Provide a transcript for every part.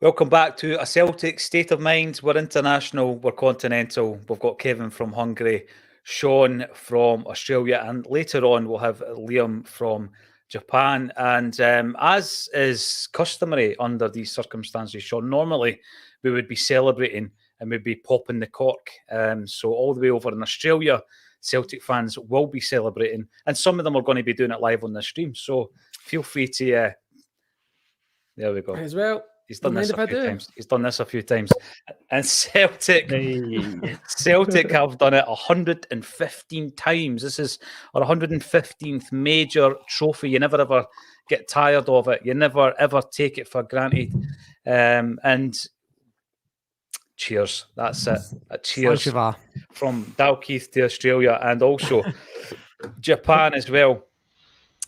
Welcome back to A Celtic State of Mind. We're international, we're continental. We've got Kevin from Hungary, Sean from Australia, and later on we'll have Liam from Japan. And as is customary under these circumstances, Sean, normally we would be celebrating and we'd be popping the cork. So all the way over in Australia, Celtic fans will be celebrating, and some of them are going to be doing it live on the stream. So feel free to... there we go. As well. He's done this a few times. He's done this a few times. And Celtic have done it 115 times. This is our 115th major trophy. You never ever get tired of it. You never ever take it for granted. And cheers. That's it. A cheers from Dalkeith to Australia and also Japan as well.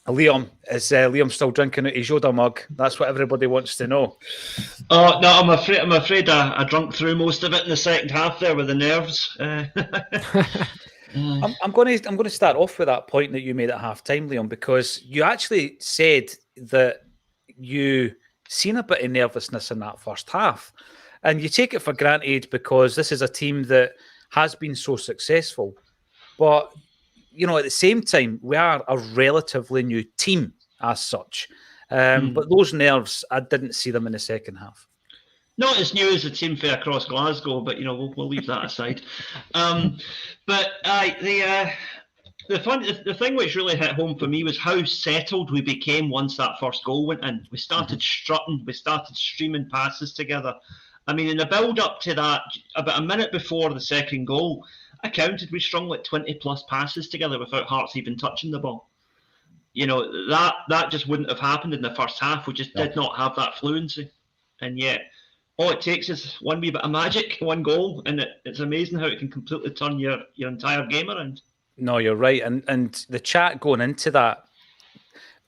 Liam, is Liam still drinking out his Yoda mug? That's what everybody wants to know. Oh no, I'm afraid I drunk through most of it in the second half there with the nerves. I'm going to start off with that point that you made at half time, Liam, because you actually said that you seen a bit of nervousness in that first half, and you take it for granted because this is a team that has been so successful, but you know, at the same time, we are a relatively new team as such. But those nerves, I didn't see them in the second half. Not as new as a team for across Glasgow, but you know we'll leave that aside. But the thing which really hit home for me was how settled we became once that first goal went in. We started strutting, we started streaming passes together. I mean, in the build up to that, about a minute before the second goal, I counted we strung like 20 plus passes together without Hearts even touching the ball. You know, that just wouldn't have happened in the first half. We just did not have that fluency. And yet, all it takes is one wee bit of magic, one goal, and it's amazing how it can completely turn your entire game around. No, you're right. And the chat going into that,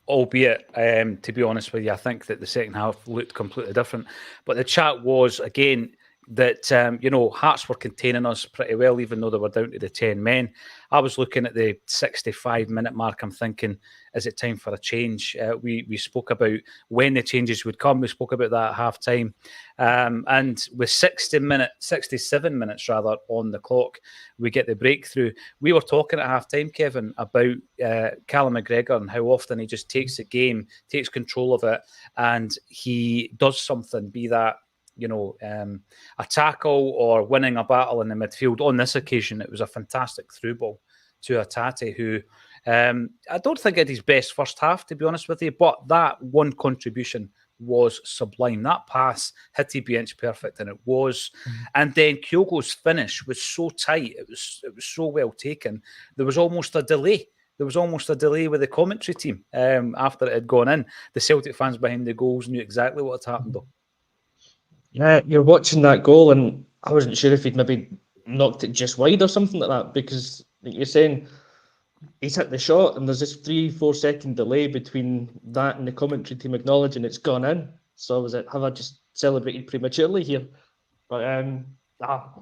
albeit, to be honest with you, I think that the second half looked completely different. But the chat was, again, that, Hearts were containing us pretty well, even though they were down to the 10 men. I was looking at the 65-minute mark. I'm thinking, is it time for a change? We spoke about when the changes would come. We spoke about that at half-time. And with 67 minutes on the clock, we get the breakthrough. We were talking at half-time, Kevin, about Callum McGregor and how often he just takes the game, takes control of it, and he does something, be that a tackle or winning a battle in the midfield. On this occasion, it was a fantastic through ball to Hatate, who I don't think had his best first half, to be honest with you, but that one contribution was sublime. That pass hit the inch perfect, and it was. And then Kyogo's finish was so tight. It was so well taken. There was almost a delay. With the commentary team after it had gone in. The Celtic fans behind the goals knew exactly what had happened, though. Yeah, you're watching that goal, and I wasn't sure if he'd maybe knocked it just wide or something like that, because like you're saying, he's hit the shot, and there's this 3-4 second delay between that and the commentary team acknowledging it's gone in. So have I just celebrated prematurely here? But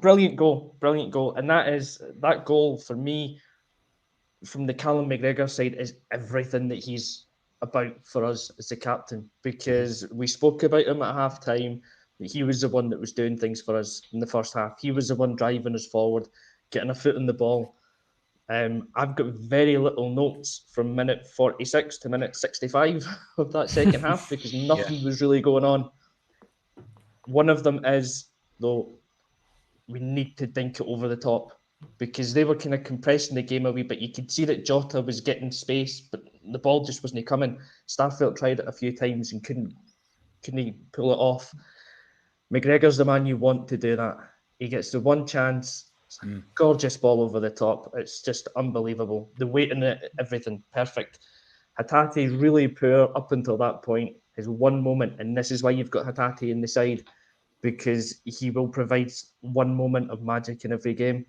brilliant goal, and that goal for me, from the Callum McGregor side, is everything that he's about for us as the captain, because we spoke about him at half time. He was the one that was doing things for us in the first half. He was the one driving us forward, getting a foot in the ball. I've got very little notes from minute 46 to minute 65 of that second half, because nothing was really going on. One of them is, though, we need to dink it over the top, because they were kind of compressing the game a wee bit. You could see that Jota was getting space, but the ball just wasn't coming. Starfelt tried it a few times and couldn't pull it off. McGregor's the man you want to do that. He gets the one chance, gorgeous ball over the top. It's just unbelievable. The weight in it, everything, perfect. Hatate really poor up until that point. His one moment, and this is why you've got Hatate in the side, because he will provide one moment of magic in every game.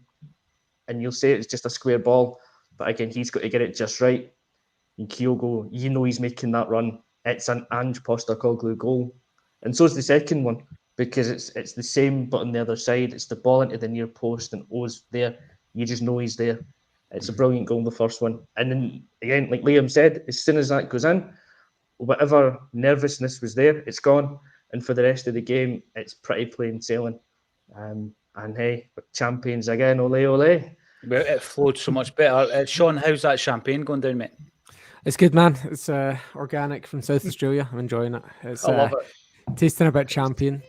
And you'll say it's just a square ball, but again, he's got to get it just right. And Kyogo, he's making that run. It's an Ange Postecoglou goal. And so is the second one, because it's the same, but on the other side. It's the ball into the near post, and O's there. You just know he's there. It's a brilliant goal, the first one. And then, again, like Liam said, as soon as that goes in, whatever nervousness was there, it's gone. and for the rest of the game, it's pretty plain sailing. And hey, we're champions again, ole ole. Well, it flowed so much better. Sean, how's that champagne going down, mate? It's good, man. It's organic from South Australia. I'm enjoying it. It's, I love it. Tasting a bit champion.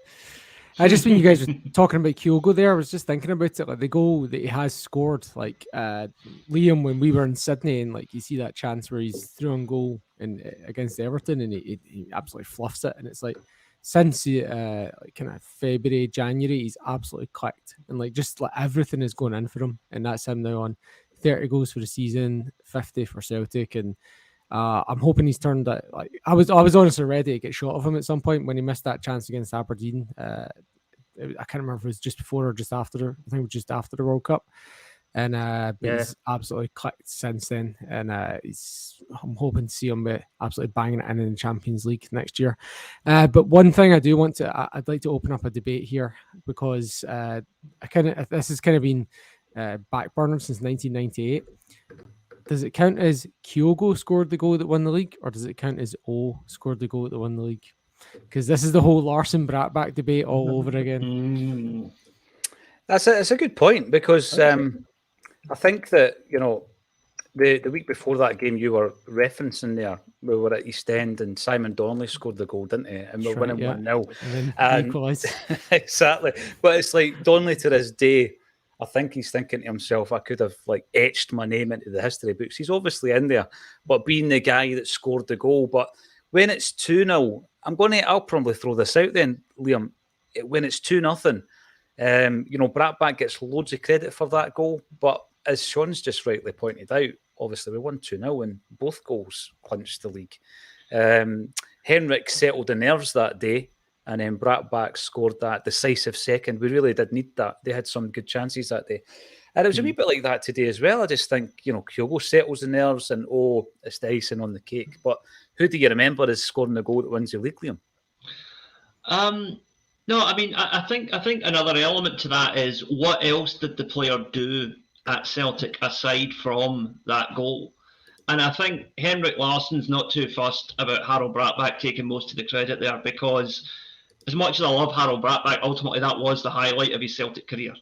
I just, when you guys were talking about Kyogo there, I was just thinking about it, like the goal that he has scored, like Liam, when we were in Sydney, and like you see that chance where he's through on goal against Everton, and he absolutely fluffs it, and it's like since like kind of February, January, he's absolutely clicked, and like just like everything is going in for him, and that's him now on 30 goals for the season, 50 for Celtic, and I'm hoping he's turned that. Like I was honestly ready to get shot of him at some point when he missed that chance against Aberdeen. I can't remember if it was just before or just after. I think it was just after the World Cup. And he's absolutely clicked since then. And I'm hoping to see him absolutely banging it in the Champions League next year. But one thing I do want to, I'd like to open up a debate here, because this has kind of been backburnered since 1998. Does it count as Kyogo scored the goal that won the league, or does it count as O scored the goal that won the league? Because this is the whole Larson Bratback debate all over again. That's a good point, because I think that, you know, the week before that game you were referencing there, we were at East End and Simon Donnelly scored the goal, didn't he? And we're winning 1-0. And then equalised. Exactly. But it's like Donnelly to this day, I think he's thinking to himself, I could have like etched my name into the history books. He's obviously in there, but being the guy that scored the goal. But when it's 2-0, I'll probably throw this out then, Liam. When it's 2-0, you know, Bratback gets loads of credit for that goal. But as Sean's just rightly pointed out, obviously we won 2-0 and both goals clinched the league. Henrik settled the nerves that day, and then Bratback scored that decisive second. We really did need that. They had some good chances that day. And it was a wee bit like that today as well. I just think, you know, Kyogo settles the nerves and, it's the icing on the cake. But who do you remember as scoring the goal that wins the league, Liam? No, I mean, I think another element to that is what else did the player do at Celtic aside from that goal? And I think Henrik Larsson's not too fussed about Harold Bratback taking most of the credit there, because as much as I love Harold Bratback, ultimately that was the highlight of his Celtic career,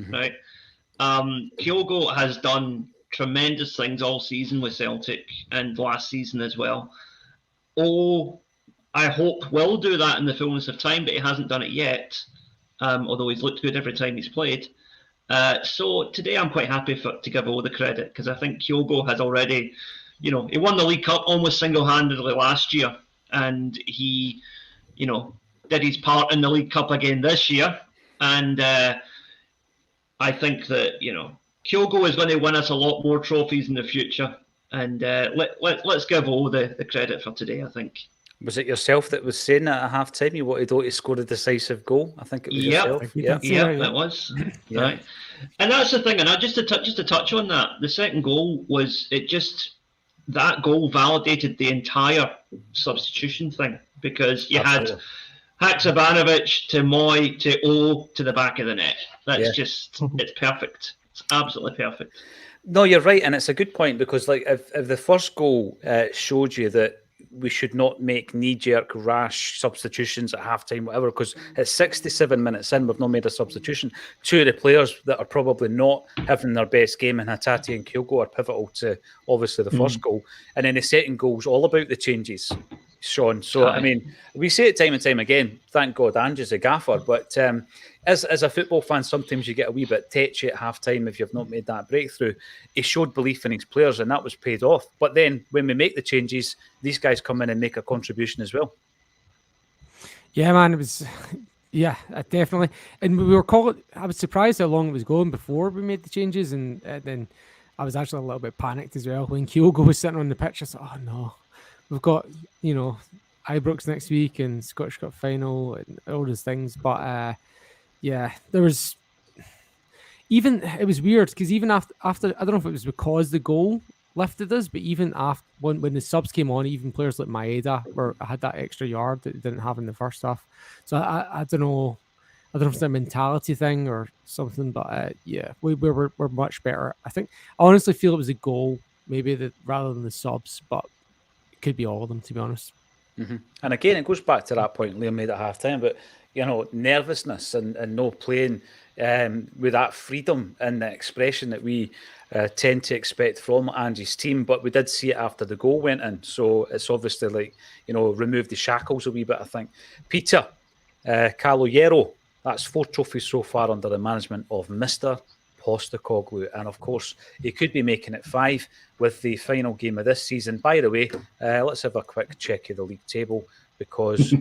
right? Kyogo has done tremendous things all season with Celtic and last season as well. I hope will do that in the fullness of time, but he hasn't done it yet, although he's looked good every time he's played. So today I'm quite happy to give all the credit, because I think Kyogo has already, you know, he won the League Cup almost single-handedly last year, and he, you know, did his part in the League Cup again this year. And I think that, you know, Kyogo is going to win us a lot more trophies in the future. And let's give all the credit for today, I think. Was it yourself that was saying that at half-time you wanted to score a decisive goal? I think it was yourself. That was. Yeah. Right. And that's the thing. And just to touch on that, the second goal that goal validated the entire substitution thing, because you had Haksabanovic to Moy to O to the back of the net. That's just, it's perfect. It's absolutely perfect. No, you're right. And it's a good point, because like if the first goal showed you that we should not make knee-jerk, rash substitutions at halftime, whatever, because it's 67 minutes in, we've not made a substitution. Two of the players that are probably not having their best game, and Hatate and Kyogo, are pivotal to, obviously, the first goal. And then the second goal is all about the changes, Sean. So, I mean, we say it time and time again, thank God Ange's a gaffer, but as a football fan, sometimes you get a wee bit tetchy at half-time if you've not made that breakthrough. He showed belief in his players, and that was paid off. But then, when we make the changes, these guys come in and make a contribution as well. Yeah, man, it was... Yeah, definitely. And we were I was surprised how long it was going before we made the changes, and then I was actually a little bit panicked as well. When Kyogo was sitting on the pitch, I thought, oh no, we've got, you know, Ibrox next week and Scottish Cup final and all those things. But yeah, there was it was weird, because even after I don't know if it was because the goal lifted us, but even after when the subs came on, even players like Maeda had that extra yard that they didn't have in the first half. So I don't know. I don't know if it's a mentality thing or something, but yeah, we're much better. I honestly feel it was a goal, maybe rather than the subs, but it could be all of them, to be honest. And again, it goes back to that point Liam made at half-time, but, nervousness and no playing with that freedom and the expression that we tend to expect from Angie's team. But we did see it after the goal went in. So it's obviously removed the shackles a wee bit, I think. Peter Caloyero, that's 4 trophies so far under the management of Mr. Postecoglou. And of course, he could be making it 5 with the final game of this season. By the way, let's have a quick check of the league table because...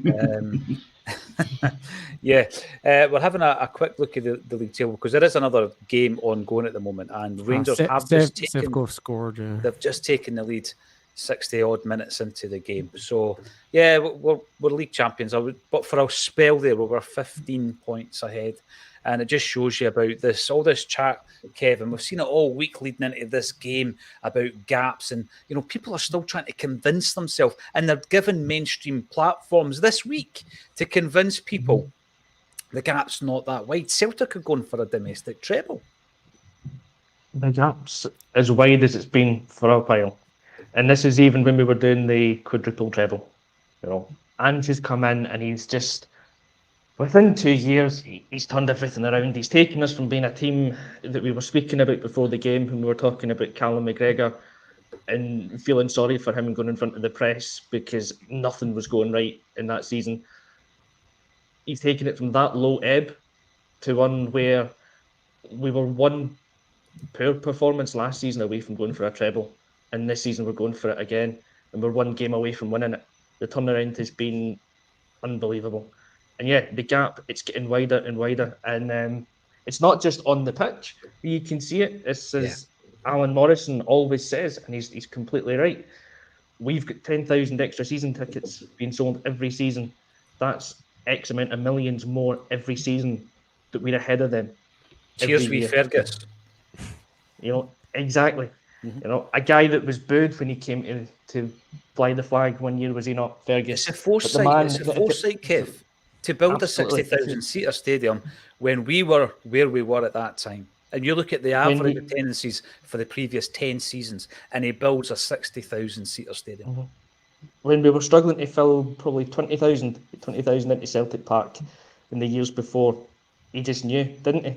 we're having a quick look at the league table because there is another game ongoing at the moment, and Rangers have just taken. Scored, yeah. They've just taken the lead 60 odd minutes into the game. So we're league champions. But for a spell there, we were 15 points ahead, and it just shows you about all this chat, Kevin. We've seen it all week leading into this game about gaps, and people are still trying to convince themselves, and they're given mainstream platforms this week to convince people the gap's not that wide. Celtic are going for a domestic treble. The gap's as wide as it's been for a while, and this is even when we were doing the quadruple treble. Ange's come in and he's just. Within 2 years, he's turned everything around. He's taken us from being a team that we were speaking about before the game when we were talking about Callum McGregor and feeling sorry for him and going in front of the press because nothing was going right in that season. He's taken it from that low ebb to one where we were one poor performance last season away from going for a treble. And this season we're going for it again. And we're one game away from winning it. The turnaround has been unbelievable. And the gap, it's getting wider and wider. And it's not just on the pitch. You can see it. It's as Alan Morrison always says, and he's completely right. We've got 10,000 extra season tickets being sold every season. That's X amount of millions more every season that we're ahead of them. Cheers, wee Fergus. Exactly. Mm-hmm. A guy that was booed when he came to fly the flag one year, was he not, Fergus? It's a foresight, Kev. To build Absolutely. a 60,000-seater stadium when we were where we were at that time. And you look at the average attendances for the previous 10 seasons, and he builds a 60,000-seater stadium. Mm-hmm. When we were struggling to fill probably 20,000 into Celtic Park in the years before, he just knew, didn't he?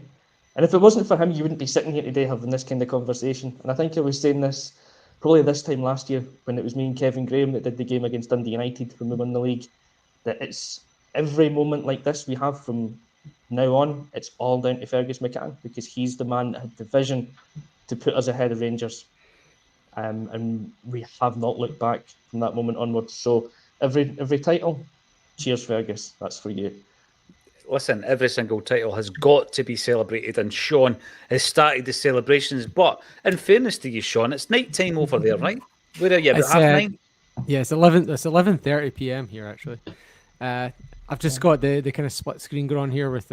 And if it wasn't for him, you wouldn't be sitting here today having this kind of conversation. And I think I was saying this probably this time last year when it was me and Kevin Graham that did the game against Dundee United when we won the league, that it's every moment like this we have from now on, it's all down to Fergus McCann because he's the man that had the vision to put us ahead of Rangers. And we have not looked back from that moment onwards. So every title, cheers Fergus, that's for you. Listen, every single title has got to be celebrated, and Sean has started the celebrations. But in fairness to you, Sean, it's night time over there, right? Where are you? About 9:30? Yeah, it's 11:30 p.m. here actually. I've just got the kind of split screen going on here with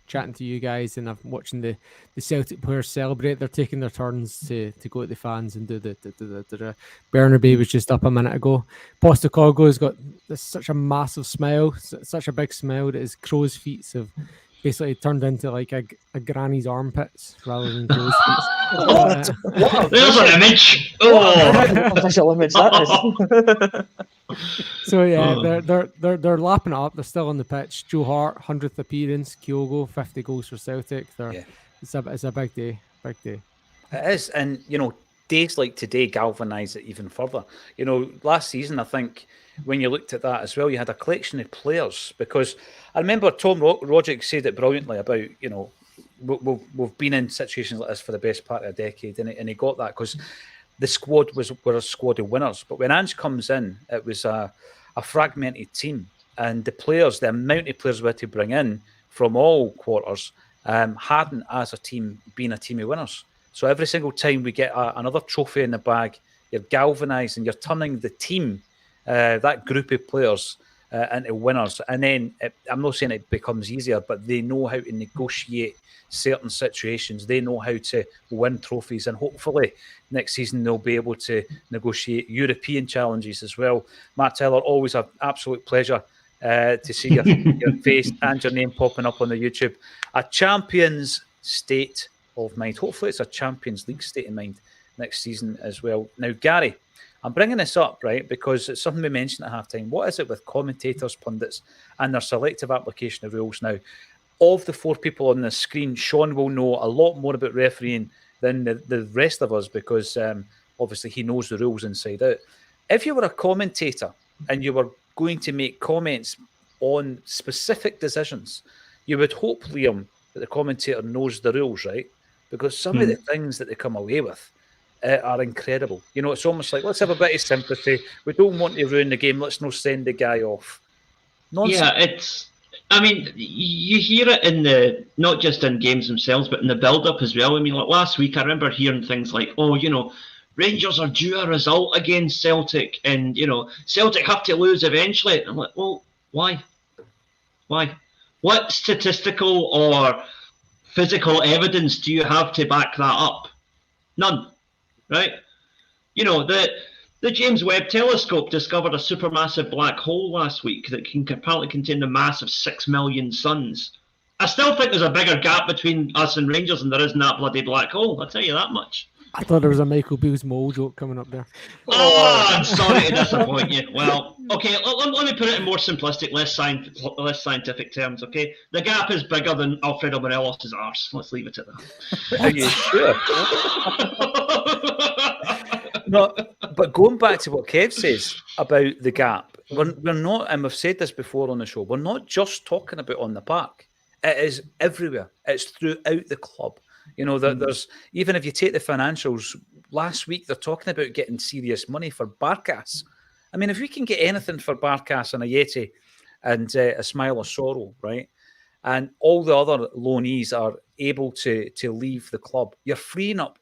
chatting to you guys, and I'm watching the Celtic players celebrate. They're taking their turns to go at the fans and do the Bernabeu was just up a minute ago. Postecoglou's got such a massive smile, such a big smile that his crow's feet have basically turned into like a granny's armpits rather than crow's feet. There's an image. Official image that is. So they're lapping it up. They're still on the pitch. Joe Hart, 100th appearance. Kyogo, 50 goals for Celtic. It's a big day. Big day. It is, and days like today galvanise it even further. Last season, I think when you looked at that as well, you had a collection of players, because I remember Tom Roderick said it brilliantly about we've been in situations like this for the best part of a decade, and he got that because the squad were a squad of winners. But when Ange comes in, it was a fragmented team, and the amount of players we had to bring in from all quarters hadn't, as a team, been a team of winners. So every single time we get another trophy in the bag, you're galvanising, you're turning the team, that group of players, into winners. And then I'm not saying it becomes easier, but they know how to negotiate certain situations. They know how to win trophies, and hopefully next season they'll be able to negotiate European challenges as well. Matt Taylor, always an absolute pleasure to see your face and your name popping up on the YouTube. A Champions State of Mind. Hopefully it's a Champions League state of mind next season as well. Now, Gary, I'm bringing this up, right, because it's something we mentioned at halftime. What is it with commentators, pundits, and their selective application of rules now? Of the 4 people on the screen, Sean will know a lot more about refereeing than the rest of us because obviously he knows the rules inside out. If you were a commentator and you were going to make comments on specific decisions, you would hope, Liam, that the commentator knows the rules, right? Because some of the things that they come away with are incredible. You know, it's almost like, let's have a bit of sympathy. We don't want to ruin the game. Let's not send the guy off. Nonsense. Yeah, I mean, you hear it in not just in games themselves, but in the build-up as well. I mean, like last week, I remember hearing things like, Rangers are due a result against Celtic, and, Celtic have to lose eventually. I'm like, well, why? Why? What statistical or physical evidence do you have to back that up? None, right? The James Webb Telescope discovered a supermassive black hole last week that can apparently contain the mass of 6 million suns. I still think there's a bigger gap between us and Rangers than there is in that bloody black hole. I'll tell you that much. I thought there was a Michael Beale's mole joke coming up there. Oh, I'm sorry to disappoint you. Well, okay, let me put it in more simplistic, less scientific terms, okay? The gap is bigger than Alfredo Morelos' arse. Let's leave it at that. Are you sure? No, but going back to what Kev says about the gap, we're not, and we've said this before on the show, we're not just talking about on the park. It is everywhere. It's throughout the club. There's, even if you take the financials, last week they're talking about getting serious money for Barkas. I mean, if we can get anything for Barkas and Ayeti and a Smile of Sorrow, right, and all the other loanees are able to leave the club, you're freeing up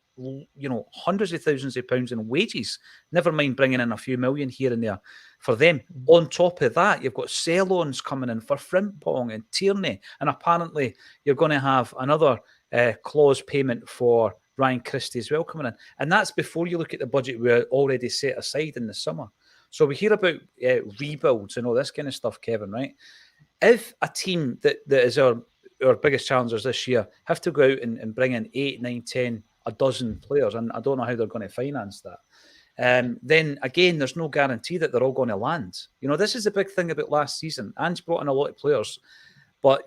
hundreds of thousands of pounds in wages, never mind bringing in a few million here and there for them. On top of that, you've got sell-ons coming in for Frimpong and Tierney, and apparently you're going to have another clause payment for Ryan Christie as well coming in, and that's before you look at the budget we already set aside in the summer. So we hear about rebuilds and all this kind of stuff, Kevin, right? If a team that is our biggest challengers this year have to go out and bring in 8, 9, 10, a dozen players, and I don't know how they're going to finance that, then again, there's no guarantee that they're all going to land. This is the big thing about last season. Ange brought in a lot of players, but,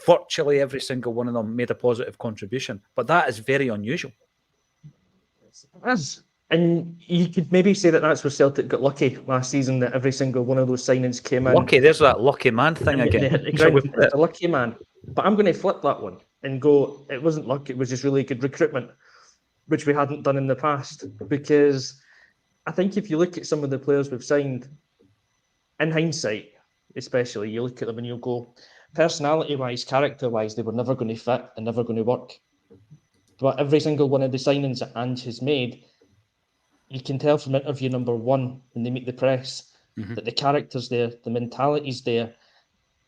virtually every single one of them made a positive contribution. But that is very unusual. And you could maybe say that that's where Celtic got lucky last season, that every single one of those signings came in. Lucky, there's that lucky man thing again. They hit the ground. It's a lucky man. But I'm going to flip that one and go, it wasn't luck, it was just really good recruitment, which we hadn't done in the past. Because I think if you look at some of the players we've signed, in hindsight, especially, you look at them and you'll go, personality-wise, character-wise, they were never going to fit and never going to work. But every single one of the signings that Ange has made, you can tell from interview number 1 when they meet the press that the character's there, the mentality's there.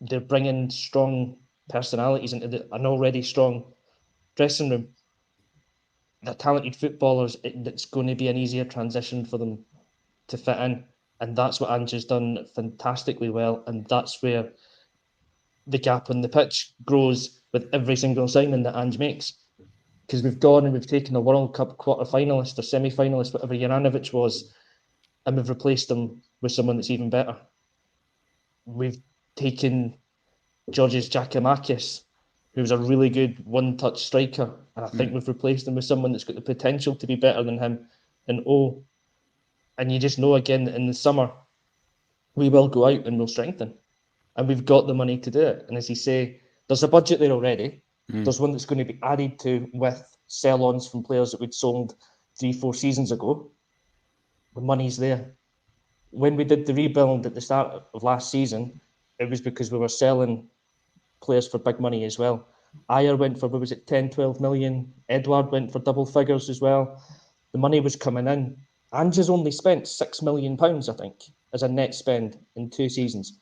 They're bringing strong personalities into an already strong dressing room. They're talented footballers. It's going to be an easier transition for them to fit in. And that's what Ange has done fantastically well. And that's where the gap on the pitch grows with every single signing that Ange makes. Because we've gone and we've taken a World Cup quarter-finalist or semi-finalist, whatever Juranovic was, and we've replaced him with someone that's even better. We've taken Georgios Giakoumakis, who's a really good one-touch striker, and I think we've replaced him with someone that's got the potential to be better than him in O. And you just know, again, that in the summer, we will go out and we'll strengthen. And we've got the money to do it. And as you say, there's a budget there already. There's one that's going to be added to with sell-ons from players that we'd sold 3-4 seasons ago. The money's there. When we did the rebuild at the start of last season, it was because we were selling players for big money as well. Ayer went for, 10, 12 million. Edouard went for double figures as well. The money was coming in. Ange has only spent £6 million, I think, as a net spend in 2 seasons,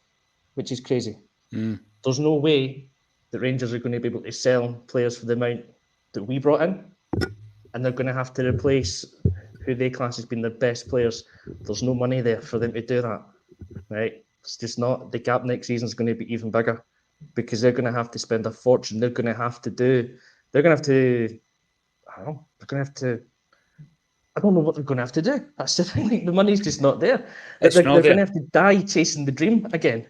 which is crazy. There's no way that Rangers are going to be able to sell players for the amount that we brought in, and they're going to have to replace who they class as being their best players. There's no money there for them to do that, right? It's just not. The gap next season is going to be even bigger because they're going to have to spend a fortune. They're going to have to I don't know what they're going to have to do. That's the thing. Like, the money's just not there. It's They're not going there. to have to die chasing the dream again,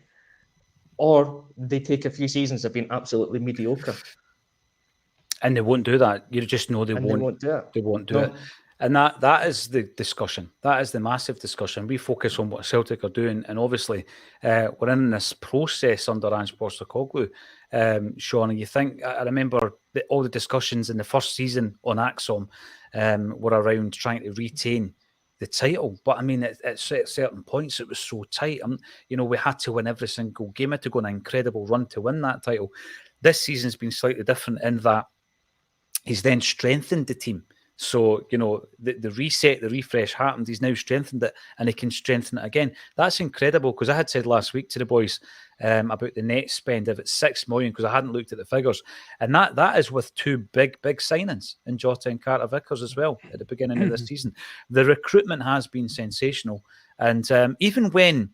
or they take a few seasons of being absolutely mediocre, And they won't do that. You just know they and won't. they won't do it. They won't do No. it. And that is the discussion. That is the massive discussion. We focus on what Celtic are doing, and obviously we're in this process under Ange Postecoglou, Sean. And you think, I remember all the discussions in the first season on Acsom were around trying to retain the title. But I mean, at certain points, it was so tight. We had to win every single game. Had to go on an incredible run to win that title. This season's been slightly different in that he's then strengthened the team. So, the reset, the refresh happened. He's now strengthened it, and he can strengthen it again. That's incredible, because I had said last week to the boys about the net spend of it's 6 million, because I hadn't looked at the figures. And that is with two big signings in Jota and Carter Vickers as well at the beginning of this season. The recruitment has been sensational. And even when,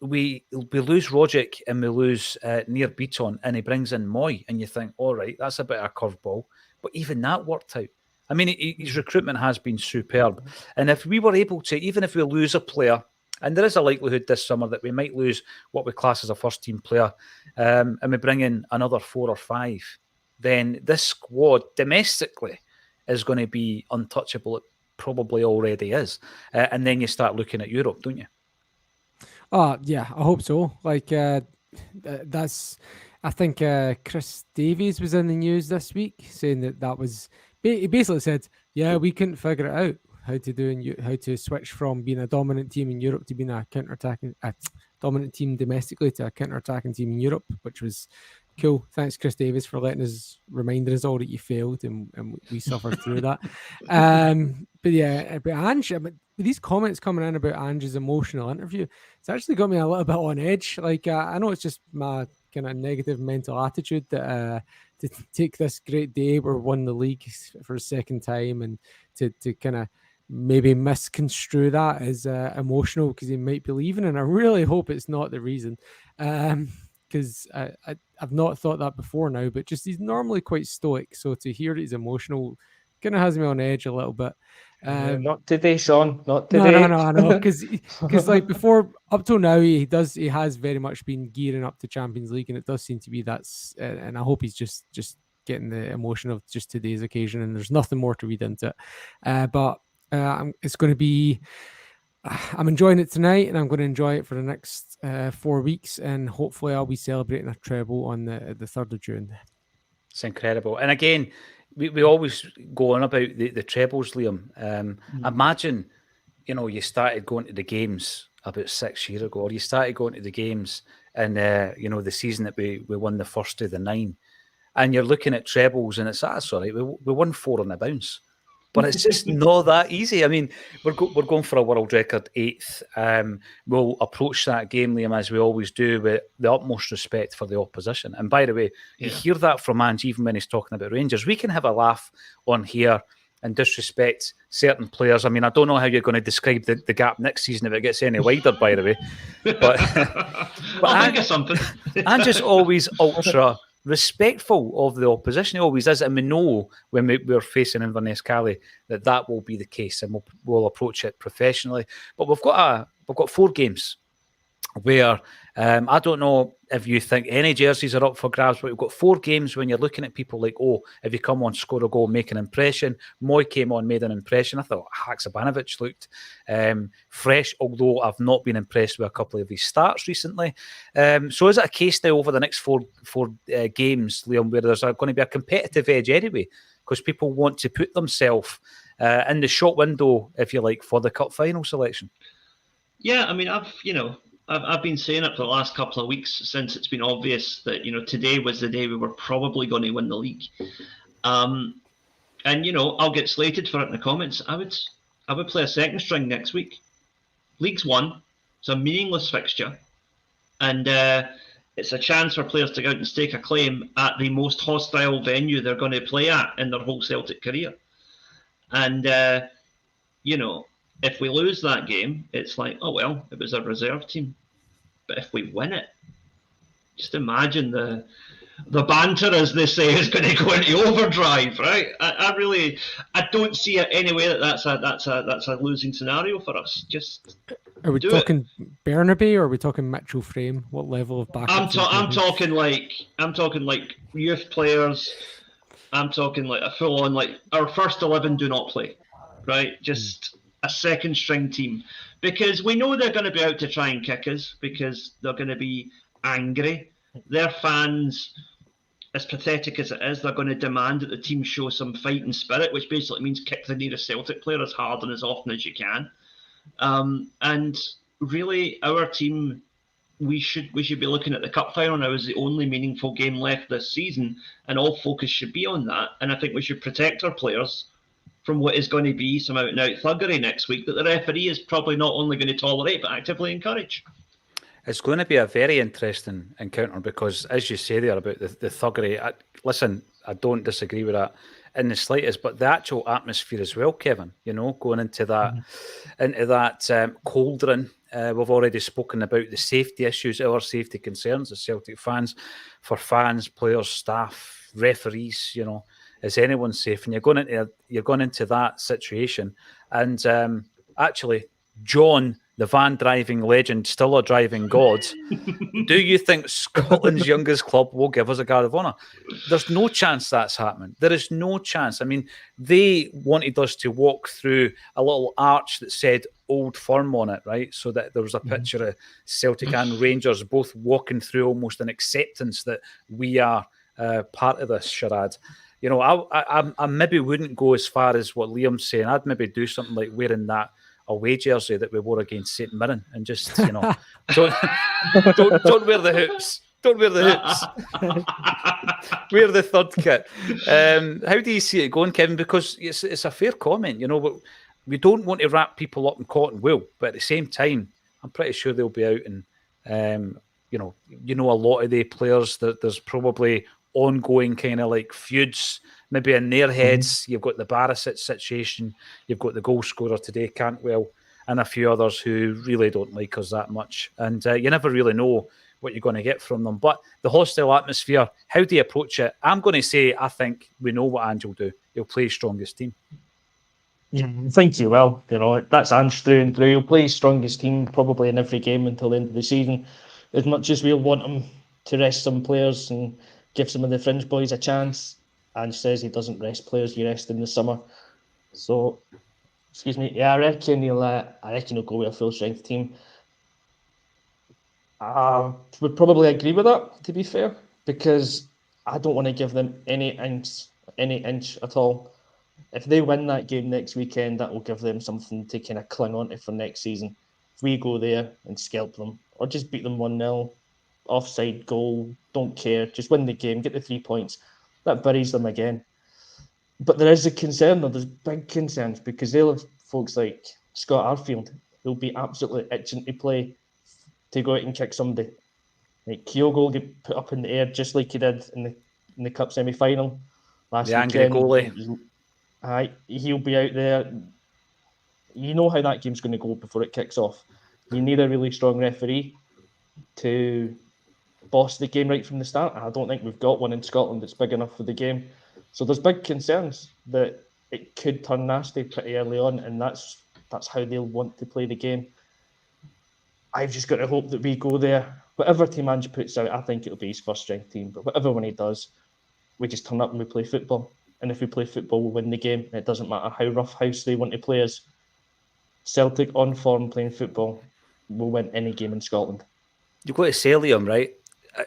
we lose Rogic and we lose Nir Beaton, and he brings in Moy, and you think, all right, that's a bit of a curveball. But even that worked out. I mean, his recruitment has been superb. And if we were able to, even if we lose a player, and there is a likelihood this summer that we might lose what we class as a first-team player, and we bring in another 4 or 5, then this squad domestically is going to be untouchable. It probably already is. And then you start looking at Europe, don't you? Yeah, I hope so. Like, that's... I think Chris Davies was in the news this week saying that was... He basically said, yeah, we couldn't figure it out how to switch from being a dominant team in Europe to being a counter-attacking... dominant team domestically to a counter-attacking team in Europe, which was cool. Thanks, Chris Davies, for reminding us all that you failed, and we suffered through that. But yeah, but Ange, with these comments coming in about Ange's emotional interview, it's actually got me a little bit on edge. Like, I know it's just my kind of negative mental attitude that to take this great day where we won the league for a second time, and to kind of maybe misconstrue that as emotional because he might be leaving, and I really hope it's not the reason. Because I've not thought that before now, but just he's normally quite stoic, so to hear he's emotional kind of has me on edge a little bit. Not today, Sean. Not today. No, I know, because like before, up till now, he has very much been gearing up to Champions League, and it does seem to be that's, and I hope he's just getting the emotion of just today's occasion, and there's nothing more to read into it. But it's going to be. I'm enjoying it tonight, and I'm going to enjoy it for the next 4 weeks, and hopefully I'll be celebrating a treble on the 3rd of June. It's incredible. And again, we always go on about the trebles, Liam. Imagine, you started going to the games about 6 years ago, or you started going to the games in, the season that we won the first of the 9, and you're looking at trebles, and it's that's all right. We won 4 on the bounce. But it's just not that easy. I mean, we're going for a world record 8th. We'll approach that game, Liam, as we always do, with the utmost respect for the opposition. And by the way, you hear that from Ange even when he's talking about Rangers. We can have a laugh on here and disrespect certain players. I mean, I don't know how you're going to describe the gap next season if it gets any wider, by the way. But I'll think of something. Ange is always ultra respectful of the opposition. He always is, and we know when we're facing Inverness Cali that will be the case, and we'll approach it professionally. But we've got 4 games where I don't know if you think any jerseys are up for grabs, but we've got 4 games when you're looking at people like, if you come on, score a goal, make an impression. Moy came on, made an impression. I thought Haksabanovic looked fresh, although I've not been impressed with a couple of his starts recently. So is it a case now over the next four games, Liam, where there's going to be a competitive edge anyway, because people want to put themselves in the shop window, if you like, for the cup final selection? Yeah, I mean, I've been saying it for the last couple of weeks since it's been obvious that, today was the day we were probably going to win the league. And, I'll get slated for it in the comments. I would play a second string next week. League's won. It's a meaningless fixture. And it's a chance for players to go out and stake a claim at the most hostile venue they're going to play at in their whole Celtic career. And, if we lose that game, it's like, oh, well, it was a reserve team. But if we win it, just imagine the banter, as they say, is going to go into overdrive, right? I don't see it any way that's a losing scenario for us. Just Are we do talking Burnaby or are we talking Mitchell Frame? What level of backup? I'm talking like youth players. I'm talking like a full on, like our first 11 do not play, right? Just a second string team, because we know they're going to be out to try and kick us because they're going to be angry. Their fans, as pathetic as it is, they're going to demand that the team show some fighting spirit, which basically means kick the nearest Celtic player as hard and as often as you can. And really, our team, we should be looking at the cup final now as the only meaningful game left this season, and all focus should be on that. And I think we should protect our players from what is going to be some out-and-out thuggery next week that the referee is probably not only going to tolerate but actively encourage. It's going to be a very interesting encounter because, as you say there about the thuggery, I don't disagree with that in the slightest, but the actual atmosphere as well, Kevin, going into that cauldron. We've already spoken about the safety issues, our safety concerns as Celtic fans, for fans, players, staff, referees, is anyone safe? And you're going into that situation. And actually, John, the van driving legend, still a driving god, do you think Scotland's youngest club will give us a Guard of Honour? There's no chance that's happening. There is no chance. I mean, they wanted us to walk through a little arch that said Old Firm on it, right? So that there was a picture of Celtic and Rangers both walking through almost an acceptance that we are part of this charade. I maybe wouldn't go as far as what Liam's saying. I'd maybe do something like wearing that away jersey that we wore against St Mirren and just, don't wear the hoops. Don't wear the hoops. Wear the third kit. How do you see it going, Kevin? Because it's a fair comment. We don't want to wrap people up in cotton wool, but at the same time, I'm pretty sure they'll be out and, a lot of the players that there's probably ongoing kind of like feuds maybe in their heads. You've got the Barisic situation, you've got the goal scorer today, Cantwell, and a few others who really don't like us that much. And you never really know what you're going to get from them. But the hostile atmosphere, how do you approach it? I'm going to say I think we know what Ange will do. He'll play his strongest team. Yeah, I think he will. That's Ange through and through. He'll play his strongest team probably in every game until the end of the season. As much as we'll want him to rest some players and give some of the fringe boys a chance, Ange says he doesn't rest players, you rest in the summer. So, excuse me, yeah, I reckon he'll go with a full strength team. I would probably agree with that, to be fair, because I don't want to give them any inch at all. If they win that game next weekend, that will give them something to kind of cling on to for next season. If we go there and scalp them, or just beat them 1-0, offside goal, don't care, just win the game, get the 3 points, that buries them again. But there is a concern, though. There's big concerns because they'll have folks like Scott Arfield who'll be absolutely itching to play, to go out and kick somebody. Like Kyogo will get put up in the air just like he did in the cup semi-final last weekend. The angry goalie. He'll be out there. You know how that game's going to go before it kicks off. You need a really strong referee to boss the game right from the start. I don't think we've got one in Scotland that's big enough for the game. So there's big concerns that it could turn nasty pretty early on, and that's how they'll want to play the game. I've just got to hope that we go there. Whatever team Ange puts out, I think it'll be his first strength team. But whatever one he does, we just turn up and we play football. And if we play football, we'll win the game. It doesn't matter how rough house they want to play us. Celtic on form playing football will win any game in Scotland. You've got to say, Liam, right?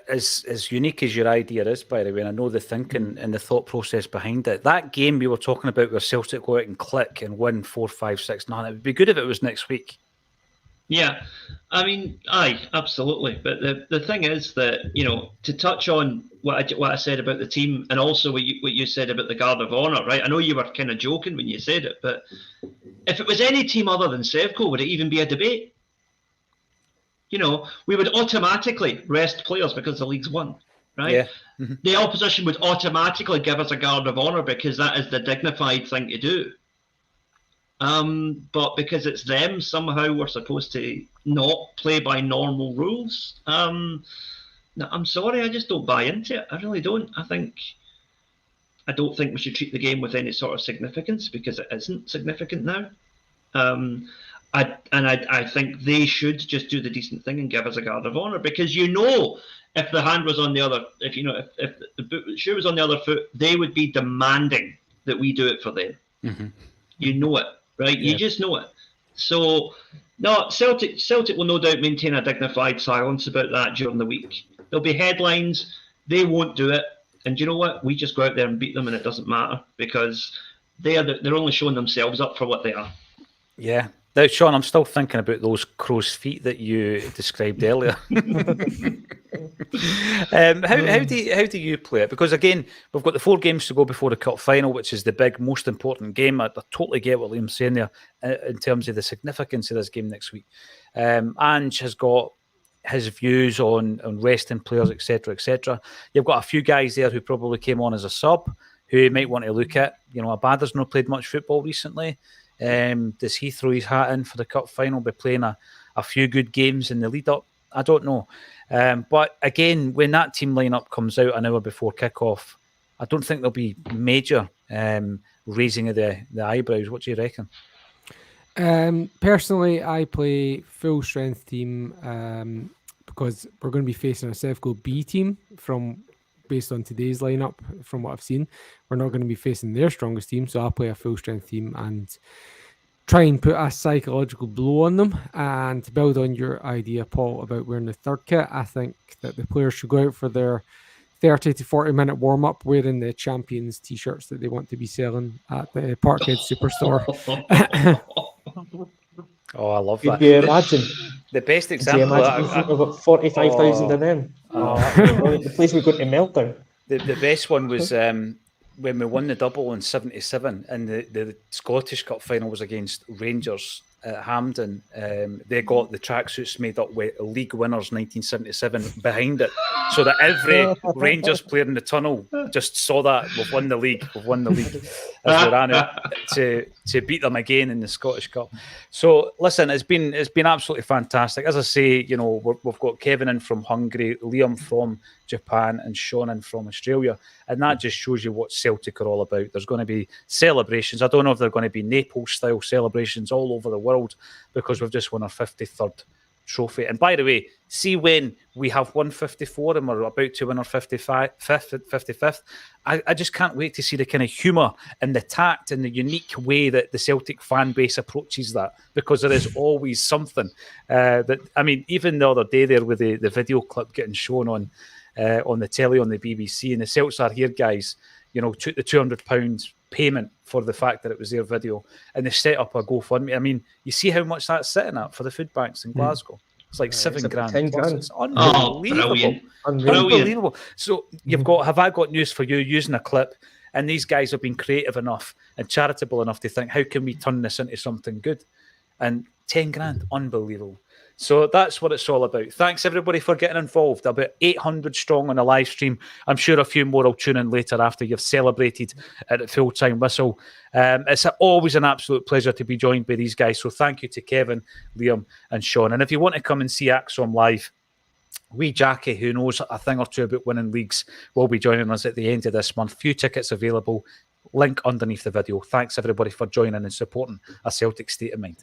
As unique as your idea is, by the way, and I know the thinking and the thought process behind it. That game we were talking about where Celtic go out and click and win 4-5-6-9. It would be good if it was next week. Yeah, I mean, absolutely. But the thing is that, to touch on what I said about the team and also what you said about the Guard of Honour, right? I know you were kind of joking when you said it, but if it was any team other than Sevco, would it even be a debate? We would automatically rest players because the league's won, right? Yeah. Mm-hmm. The opposition would automatically give us a Guard of Honour because that is the dignified thing to do. But because it's them, somehow we're supposed to not play by normal rules. No, I'm sorry, I just don't buy into it. I really don't. I don't think we should treat the game with any sort of significance because it isn't significant now. I think they should just do the decent thing and give us a guard of honour because if the hand was on the other, if the shoe was on the other foot, they would be demanding that we do it for them. Mm-hmm. You know it, right? Yeah. You just know it. So no, Celtic will no doubt maintain a dignified silence about that during the week. There'll be headlines. They won't do it. And you know what? We just go out there and beat them, and it doesn't matter because they're only showing themselves up for what they are. Yeah. Now, Sean, I'm still thinking about those crow's feet that you described earlier. How do you play it? Because again, we've got the 4 games to go before the cup final, which is the big, most important game. I totally get what Liam's saying there in terms of the significance of this game next week. Ange has got his views on resting players, etc., etc. You've got a few guys there who probably came on as a sub, who you might want to look at. Abada's not played much football recently. Does he throw his hat in for the cup final by playing a few good games in the lead up? I don't know. But again, when that team lineup comes out an hour before kickoff, I don't think there'll be major raising of the eyebrows. What do you reckon? Personally, I play full strength team because we're going to be facing a Sevco B team based on today's lineup. From what I've seen, we're not going to be facing their strongest team, so I'll play a full strength team and try and put a psychological blow on them. And to build on your idea, Paul, about wearing the third kit, I think that the players should go out for their 30 to 40 minute warm up wearing the champions t-shirts that they want to be selling at the Parkhead Superstore. Oh, I love Could that. you imagine? The best Could you example. imagine we've got 45,000 in them? The place we're going to melt down. The best one was when we won the double in '77, and the Scottish Cup final was against Rangers at Hampden. They got the tracksuits made up with league winners 1977 behind it, so that every Rangers player in the tunnel just saw that we've won the league, as we ran out to beat them again in the Scottish Cup. So listen, it's been absolutely fantastic. As I say, we've got Kevin in from Hungary, Liam from Japan, and Sean in from Australia, and that just shows you what Celtic are all about. There's going to be celebrations. I don't know if they're going to be Naples style celebrations all over the world because we've just won our 53rd trophy. And by the way, see when we have won 54 and we're about to win our 55th, I just can't wait to see the kind of humour and the tact and the unique way that the Celtic fan base approaches that, because there is always something even the other day there with the video clip getting shown on the telly on the BBC, and the Celts Are Here guys took the £200 payment for the fact that it was their video, and they set up a GoFundMe. I mean, you see how much that's sitting at for the food banks in Glasgow. It's like £7,000. 10 grand. It's unbelievable. Unbelievable. So have I got news for you? Using a clip, and these guys have been creative enough and charitable enough to think, how can we turn this into something good? And 10 grand, unbelievable. So that's what it's all about. Thanks, everybody, for getting involved. About 800 strong on the live stream. I'm sure a few more will tune in later after you've celebrated at the full-time whistle. It's always an absolute pleasure to be joined by these guys. So thank you to Kevin, Liam, and Sean. And if you want to come and see Acsom live, wee Jackie, who knows a thing or two about winning leagues, will be joining us at the end of this month. Few tickets available. Link underneath the video. Thanks, everybody, for joining and supporting a Celtic State of Mind.